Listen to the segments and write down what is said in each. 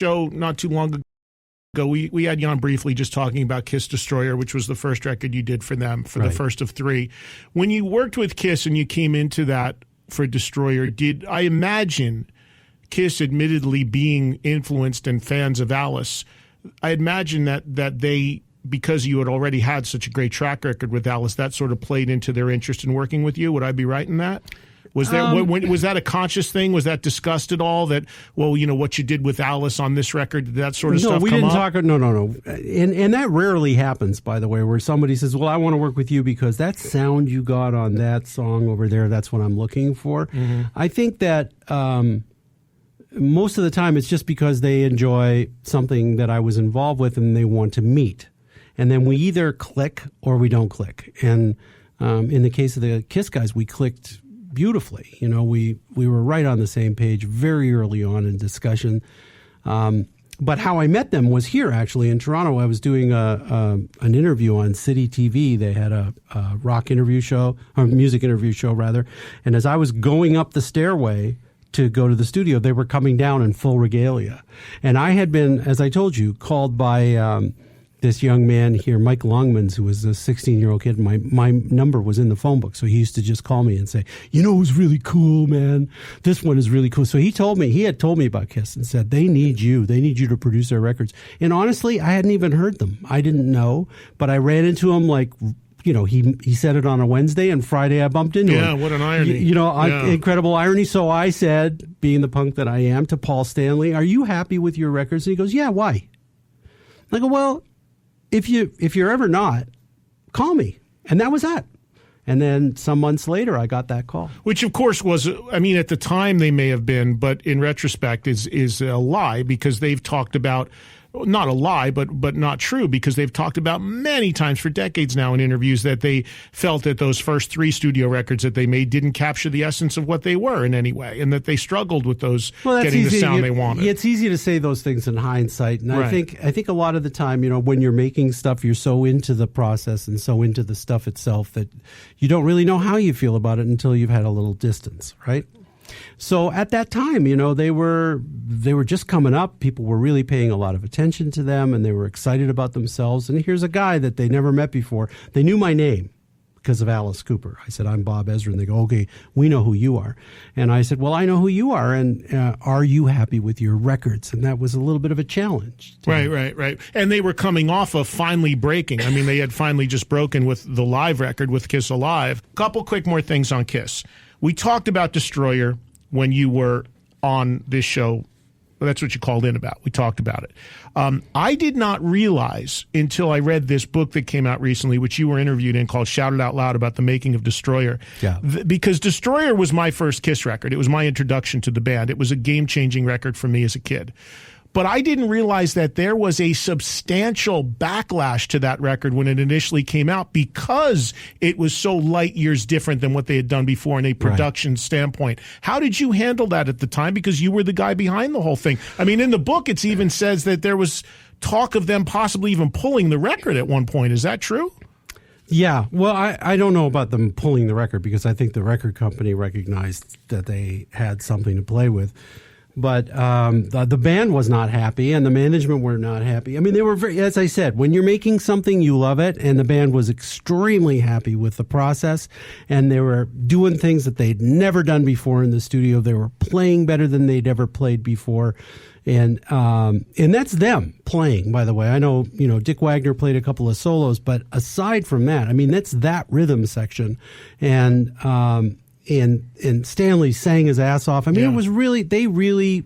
show not too long ago, we had you on briefly just talking about Kiss Destroyer, which was the first record you did for them, for the first of three. When you worked with Kiss and you came into that for Destroyer, did I imagine Kiss, admittedly being influenced and fans of Alice, I imagine that they, because you had already had such a great track record with Alice, that sort of played into their interest in working with you. Would I be right in that? Was there was that a conscious thing? Was that discussed at all? That, well, you know, what you did with Alice on this record, did that sort of stuff come up? No, we didn't talk. No. And that rarely happens, by the way, where somebody says, well, I want to work with you because that sound you got on that song over there, that's what I'm looking for. Mm-hmm. I think that most of the time it's just because they enjoy something that I was involved with and they want to meet. And then we either click or we don't click. And in the case of the Kiss guys, we clicked beautifully. You know, we were right on the same page very early on in discussion. But how I met them was here, actually, in Toronto. I was doing an interview on City TV. They had a rock interview show, or music interview show, rather. And as I was going up the stairway to go to the studio, they were coming down in full regalia. And I had been, as I told you, called by this young man here, Mike Longmans, who was a 16-year-old kid. My number was in the phone book, so he used to just call me and say, you know who's really cool, man? This one is really cool. So he had told me about Kiss and said, they need you to produce their records. And honestly, I hadn't even heard them. I didn't know, but I ran into him like, you know, he said it on a Wednesday, and Friday I bumped into him. Yeah, what an irony. Incredible irony. So I said, being the punk that I am, to Paul Stanley, are you happy with your records? And he goes, yeah, why? I go, well, if you're ever not, call me. And that was that. And then some months later, I got that call. Which, of course, was, I mean, at the time they may have been, but in retrospect is a lie, because they've talked about, not a lie, but not true, because they've talked about many times for decades now in interviews that they felt that those first three studio records that they made didn't capture the essence of what they were in any way, and that they struggled with those getting the sound they wanted. It's easy to say those things in hindsight, and right. I think a lot of the time, you know, when you're making stuff, you're so into the process and so into the stuff itself that you don't really know how you feel about it until you've had a little distance, right? So at that time, you know, they were just coming up. People were really paying a lot of attention to them, and they were excited about themselves. And here's a guy that they never met before. They knew my name because of Alice Cooper. I said, I'm Bob Ezrin. They go, okay, we know who you are. And I said, well, I know who you are, and are you happy with your records? And that was a little bit of a challenge. Right. And they were coming off of finally breaking. I mean, they had finally just broken with the live record with Kiss Alive. Couple quick more things on Kiss. We talked about Destroyer when you were on this show. Well, that's what you called in about. We talked about it. I did not realize until I read this book that came out recently, which you were interviewed in, called Shout It Out Loud, about the making of Destroyer. Yeah. Because Destroyer was my first Kiss record. It was my introduction to the band. It was a game-changing record for me as a kid. But I didn't realize that there was a substantial backlash to that record when it initially came out, because it was so light years different than what they had done before in a production standpoint. How did you handle that at the time? Because you were the guy behind the whole thing. I mean, in the book, it even says that there was talk of them possibly even pulling the record at one point. Is that true? Yeah. Well, I don't know about them pulling the record, because I think the record company recognized that they had something to play with. But the band was not happy, and the management were not happy. I mean, they were very, as I said, when you're making something, you love it, and the band was extremely happy with the process, and they were doing things that they'd never done before in the studio. They were playing better than they'd ever played before, and that's them playing, by the way. I know, you know, Dick Wagner played a couple of solos, but aside from that, I mean, that's that rhythm section, and Stanley sang his ass off. I mean, It was really, they really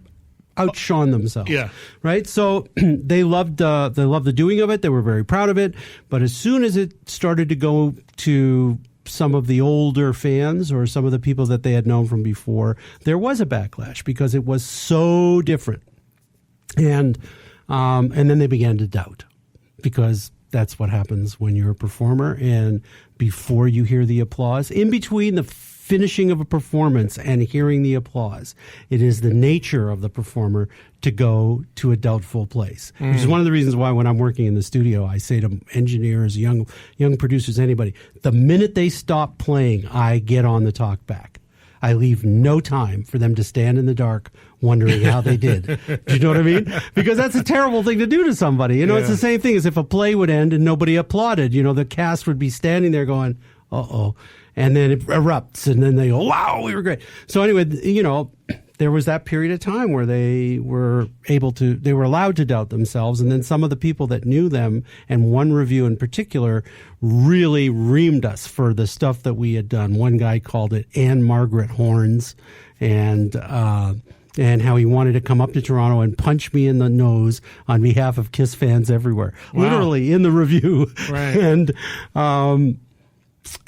outshone themselves. Yeah. Right. So they loved the doing of it. They were very proud of it. But as soon as it started to go to some of the older fans or some of the people that they had known from before, there was a backlash because it was so different. And then they began to doubt, because that's what happens when you're a performer. And before you hear the applause, in between the finishing of a performance and hearing the applause, it is the nature of the performer to go to a doubtful place. Which is one of the reasons why when I'm working in the studio, I say to engineers, young producers, anybody, the minute they stop playing, I get on the talk back. I leave no time for them to stand in the dark wondering how they did. Do you know what I mean? Because that's a terrible thing to do to somebody. You know, It's the same thing as if a play would end and nobody applauded. You know, the cast would be standing there going, uh-oh. And then it erupts, and then they go, wow, we were great. So anyway, you know, there was that period of time where they were allowed to doubt themselves. And then some of the people that knew them, and one review in particular, really reamed us for the stuff that we had done. One guy called it Anne Margaret Horns, and how he wanted to come up to Toronto and punch me in the nose on behalf of Kiss fans everywhere. Wow. Literally in the review. Right.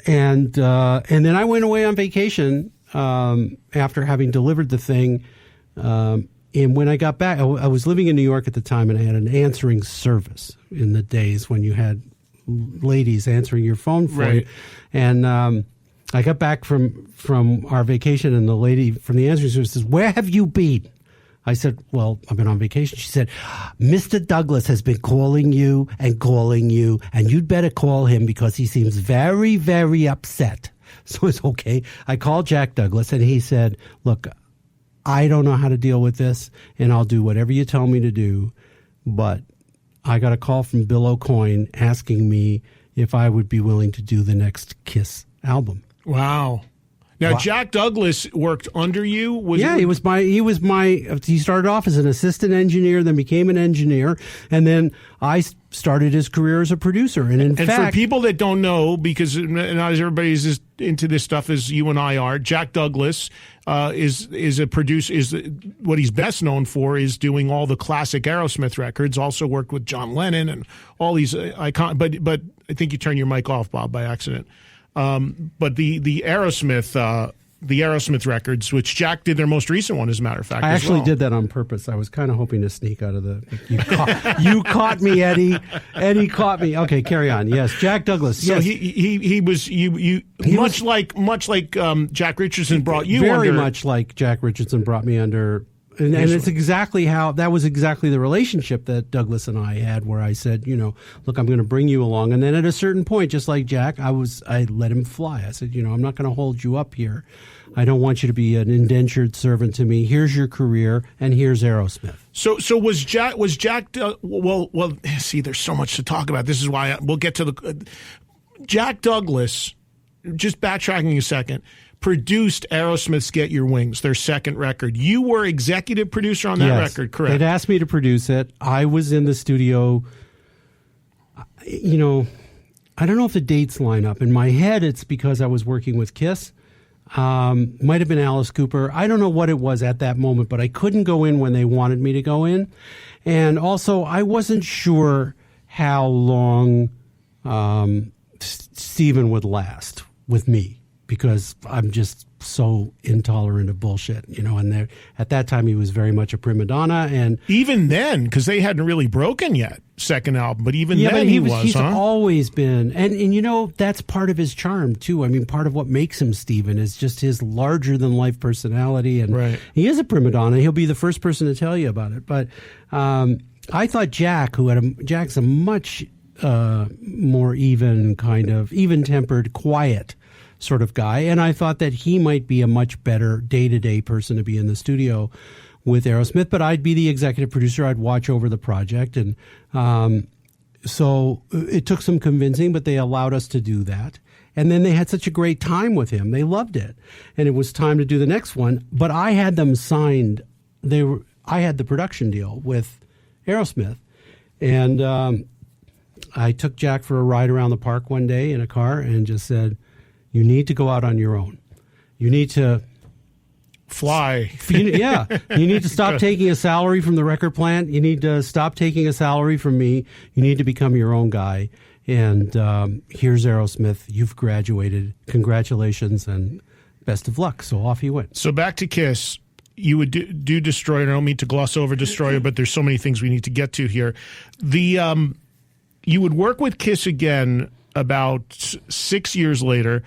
And then I went away on vacation after having delivered the thing. And when I got back, I was living in New York at the time, and I had an answering service in the days when you had ladies answering your phone for you. And I got back from our vacation, and the lady from the answering service says, "Where have you been?" I said, "Well, I've been on vacation." She said, "Mr. Douglas has been calling you, and you'd better call him because he seems very, very upset." So it's okay. I called Jack Douglas, and he said, "Look, I don't know how to deal with this, and I'll do whatever you tell me to do, but I got a call from Bill O'Coin asking me if I would be willing to do the next Kiss album." Wow. Now, Jack Douglas worked under you? He started off as an assistant engineer, then became an engineer, and then I started his career as a producer. And for people that don't know, because not as everybody's as into this stuff as you and I are, Jack Douglas is a producer. What he's best known for is doing all the classic Aerosmith records. Also worked with John Lennon and all these icon. But I think you turned your mic off, Bob, by accident. But the Aerosmith records, which Jack did their most recent one, as a matter of fact. I actually did that on purpose. I was kind of hoping to sneak out of you caught me, Eddie. Eddie caught me. Okay, carry on. Yes, Jack Douglas. So yes. he was much like Jack Richardson brought you very under. much like Jack Richardson brought me under. And it's exactly that was exactly the relationship that Douglas and I had, where I said, look, I'm going to bring you along. And then at a certain point, just like Jack, I let him fly. I said, I'm not going to hold you up here. I don't want you to be an indentured servant to me. Here's your career, and here's Aerosmith. So was Jack? Well. See, there's so much to talk about. This is why we'll get to the Jack Douglas. Just backtracking a second. Produced Aerosmith's Get Your Wings, their second record. You were executive producer on that record, correct? They'd asked me to produce it. I was in the studio. I don't know if the dates line up. In my head, it's because I was working with Kiss. Might have been Alice Cooper. I don't know what it was at that moment, but I couldn't go in when they wanted me to go in. And also, I wasn't sure how long Steven would last with me, because I'm just so intolerant of bullshit, and at that time he was very much a prima donna. And even then, because they hadn't really broken yet, second album, but even then he's always been, and that's part of his charm too. I mean, part of what makes him Steven is just his larger than life personality, and he is a prima donna. He'll be the first person to tell you about it. But I thought Jack's a much more even-tempered, quiet sort of guy, and I thought that he might be a much better day-to-day person to be in the studio with Aerosmith, but I'd be the executive producer. I'd watch over the project, and so it took some convincing, but they allowed us to do that. And then they had such a great time with him. They loved it, and it was time to do the next one, but I had them signed. I had the production deal with Aerosmith, and I took Jack for a ride around the park one day in a car and just said, "You need to go out on your own. You need to fly." You need to stop taking a salary from the record plant. You need to stop taking a salary from me. You need to become your own guy. And here's Aerosmith. You've graduated. Congratulations and best of luck. So off he went. So back to Kiss. You would do Destroyer. I don't mean to gloss over Destroyer, but there's so many things we need to get to here. You would work with Kiss again about 6 years later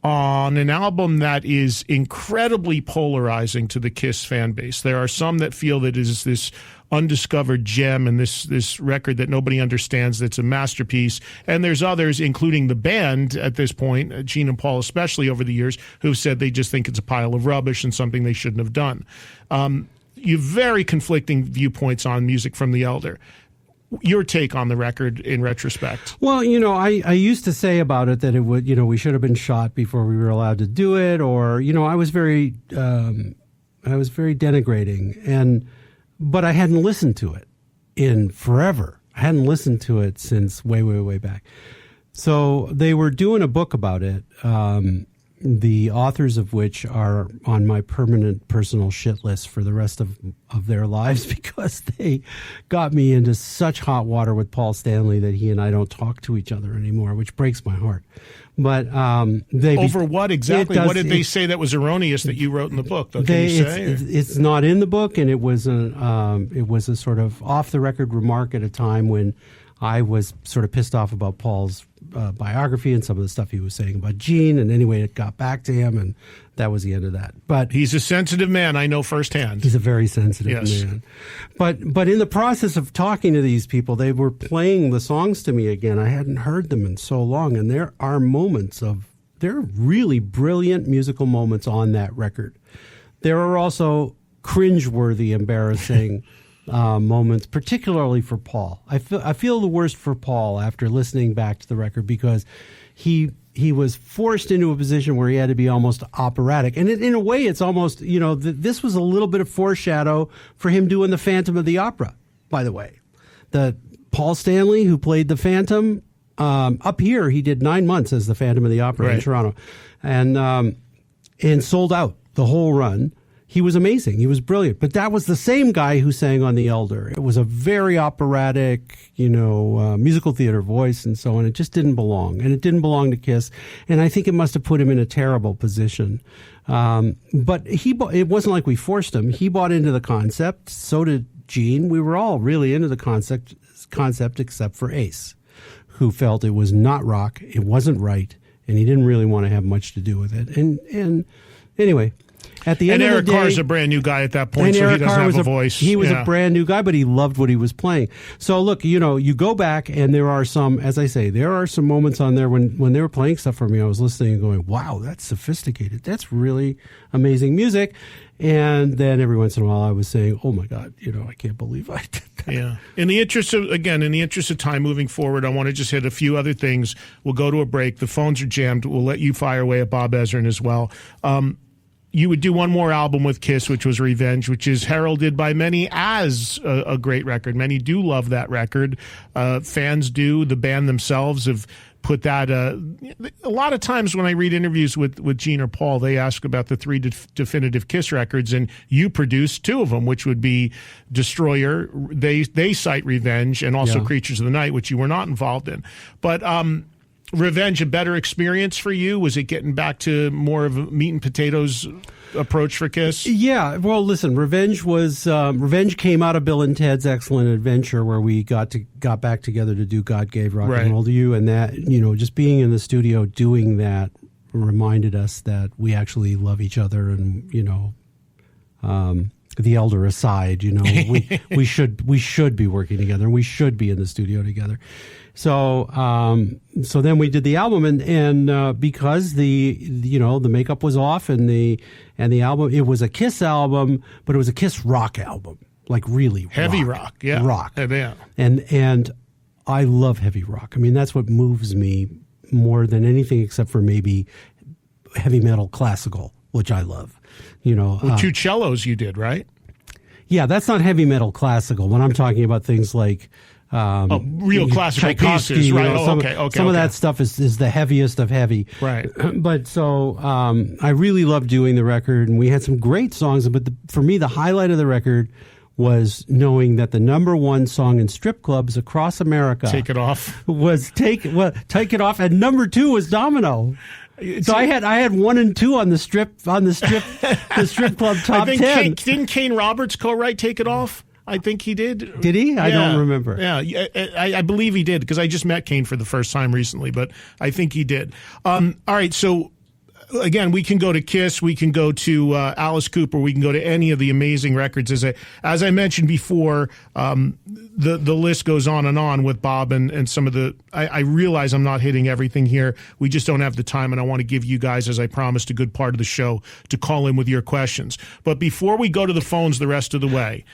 on an album that is incredibly polarizing to the Kiss fan base. There are some that feel that it is this undiscovered gem and this record that nobody understands, that's a masterpiece. And there's others, including the band at this point, Gene and Paul especially over the years, who've said they just think it's a pile of rubbish and something they shouldn't have done. You have very conflicting viewpoints on Music from the Elder. Your take on the record in retrospect? Well, I used to say about it that it would, we should have been shot before we were allowed to do it, or, I was very denigrating, but I hadn't listened to it in forever. I hadn't listened to it since way, way, way back. So they were doing a book about it, the authors of which are on my permanent personal shit list for the rest of their lives, because they got me into such hot water with Paul Stanley that he and I don't talk to each other anymore, which breaks my heart. But over what exactly? What did they say that was erroneous that you wrote in the book? Though? Can you say? It's not in the book, and it was a sort of off the record remark at a time when I was sort of pissed off about Paul's biography and some of the stuff he was saying about Gene, and anyway, it got back to him, and that was the end of that. But he's a sensitive man, I know firsthand. He's a very sensitive man. But in the process of talking to these people, they were playing the songs to me again. I hadn't heard them in so long, and there are really brilliant musical moments on that record. There are also cringeworthy, embarrassing moments, particularly for Paul. I feel the worst for Paul after listening back to the record, because he was forced into a position where he had to be almost operatic. And in a way, it's almost, this was a little bit of foreshadow for him doing the Phantom of the Opera, by the way. The Paul Stanley, who played the Phantom, up here, he did 9 months as the Phantom of the Opera in Toronto, and sold out the whole run. He was amazing. He was brilliant. But that was the same guy who sang on The Elder. It was a very operatic, musical theater voice and so on. It just didn't belong. And it didn't belong to Kiss. And I think it must have put him in a terrible position. But it wasn't like we forced him. He bought into the concept. So did Gene. We were all really into the concept except for Ace, who felt it was not rock, it wasn't right, and he didn't really want to have much to do with it. And anyway... At the end of the day, Carr's a brand new guy at that point, so he doesn't have a voice. He was a brand new guy, but he loved what he was playing. So look, you go back, and there are some, as I say, there are some moments on there when they were playing stuff for me, I was listening and going, wow, that's sophisticated. That's really amazing music. And then every once in a while I was saying, oh my God, I can't believe I did that. Yeah. In the interest of time moving forward, I want to just hit a few other things. We'll go to a break. The phones are jammed. We'll let you fire away at Bob Ezrin as well. You would do one more album with Kiss, which was Revenge, which is heralded by many as a great record. Many do love that record. Fans do. The band themselves have put that. A lot of times when I read interviews with Gene or Paul, they ask about the three definitive Kiss records, and you produced two of them, which would be Destroyer. They cite Revenge, and also Creatures of the Night, which you were not involved in. But Revenge, a better experience for you? Was it getting back to more of a meat and potatoes approach for Kiss? Yeah. Well, listen, Revenge came out of Bill and Ted's Excellent Adventure, where we got back together to do God Gave Rock and Roll to You, and that, just being in the studio doing that reminded us that we actually love each other, and the Elder aside, we should be working together, and we should be in the studio together. So then we did the album, and because the makeup was off, and the album, it was a Kiss album, but it was a Kiss rock album, like really heavy rock, yeah, rock, yeah. And I love heavy rock. I mean, that's what moves me more than anything, except for maybe heavy metal classical, which I love. With two cellos, you did, right? Yeah, that's not heavy metal classical. When I'm talking about things like real classical pieces, right? Some of that stuff is the heaviest of heavy, right? But so I really loved doing the record, and we had some great songs. But for me, the highlight of the record was knowing that the number one song in strip clubs across America, "Take It Off," was Take It Off, and number two was Domino. So I had 1 and 2 on the strip club top 10. Didn't Kane Roberts co-write "Take It Off"? I think he did. Did he? I don't remember. Yeah, I believe he did, because I just met Kane for the first time recently, but I think he did. All right, so again, we can go to Kiss, we can go to Alice Cooper, we can go to any of the amazing records. As I mentioned before, the list goes on with Bob and some of the. I realize I'm not hitting everything here. We just don't have the time, and I want to give you guys, as I promised, a good part of the show to call in with your questions. But before we go to the phones the rest of the way,